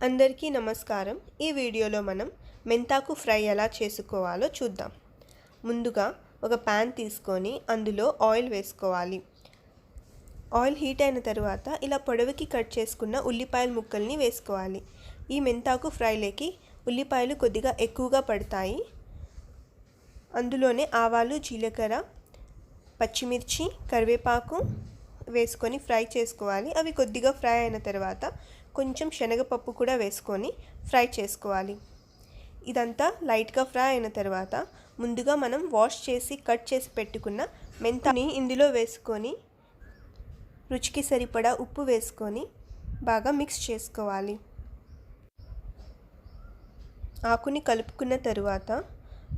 అందరికీ నమస్కారం। ఈ వీడియోలో మనం మెంతాకు ఫ్రై ఎలా చేసుకోవాలో చూద్దాం। ముందుగా ఒక పాన్ తీసుకొని అందులో ఆయిల్ వేసుకోవాలి। ఆయిల్ హీట్ అయిన తర్వాత ఇలా పొడవుకి కట్ చేసుకున్న ఉల్లిపాయల ముక్కల్ని వేసుకోవాలి। ఈ మెంతాకు ఫ్రైలోకి ఉల్లిపాయలు కొద్దిగా ఎక్కువగా పడతాయి। అందులోనే ఆవాలు, జీలకర్ర, పచ్చిమిర్చి, కరివేపాకు వేసుకొని ఫ్రై చేసుకోవాలి। అవి కొద్దిగా ఫ్రై అయిన తర్వాత కొంచెం శనగపప్పు కూడా వేసుకొని ఫ్రై చేసుకోవాలి। ఇదంతా లైట్గా ఫ్రై అయిన తర్వాత ముందుగా మనం వాష్ చేసి కట్ చేసి పెట్టుకున్న మెంతాని ఇందులో వేసుకొని రుచికి సరిపడా ఉప్పు వేసుకొని బాగా మిక్స్ చేసుకోవాలి। ఆకుని కలుపుకున్న తర్వాత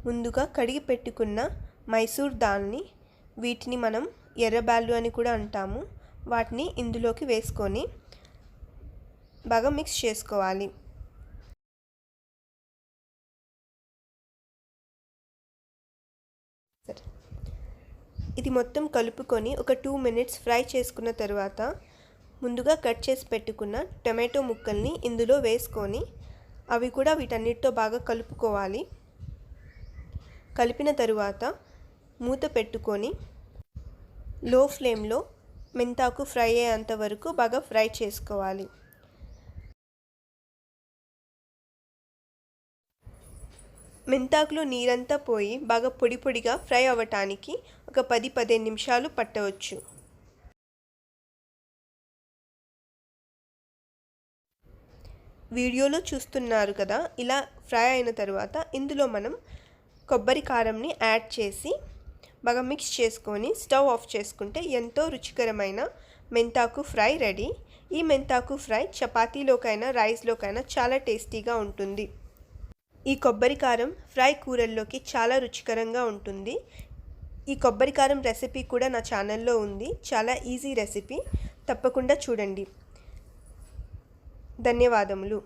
ముందుగా కడిగి పెట్టుకున్న మైసూర్ దాల్ని, వీటిని మనం ఎర్రబాళ్ళు అని కూడా అంటాము, వాటిని ఇందులోకి వేసుకొని బాగా మిక్స్ చేసుకోవాలి। ఇది మొత్తం కలుపుకొని ఒక 2 మినిట్స్ ఫ్రై చేసుకున్న తర్వాత ముందుగా కట్ చేసి పెట్టుకున్న టొమాటో ముక్కల్ని ఇందులో వేసుకొని అవి కూడా వీటన్నిటితో బాగా కలుపుకోవాలి। కలిపిన తరువాత మూత పెట్టుకొని లో ఫ్లేమ్లో మెంతాకు ఫ్రై అయ్యేంత వరకు బాగా ఫ్రై చేసుకోవాలి। మెంతాకులో నీరంతా పోయి బాగా పొడి పొడిగా ఫ్రై అవ్వటానికి ఒక 10-15 నిమిషాలు పట్టవచ్చు। వీడియోలో చూస్తున్నారు కదా, ఇలా ఫ్రై అయిన తర్వాత ఇందులో మనం కొబ్బరి కారంని యాడ్ చేసి బాగా మిక్స్ చేసుకొని స్టవ్ ఆఫ్ చేసుకుంటే ఎంతో రుచికరమైన మెంతాకు ఫ్రై రెడీ। ఈ మెంతాకు ఫ్రై చపాతీలోకైనా రైస్లోకైనా చాలా టేస్టీగా ఉంటుంది। ఈ కొబ్బరి కారం ఫ్రై కూరల్లోకి చాలా రుచికరంగా ఉంటుంది। ఈ కొబ్బరి కారం రెసిపీ కూడా నా ఛానల్లో ఉంది, చాలా ఈజీ రెసిపీ, తప్పకుండా చూడండి। ధన్యవాదములు।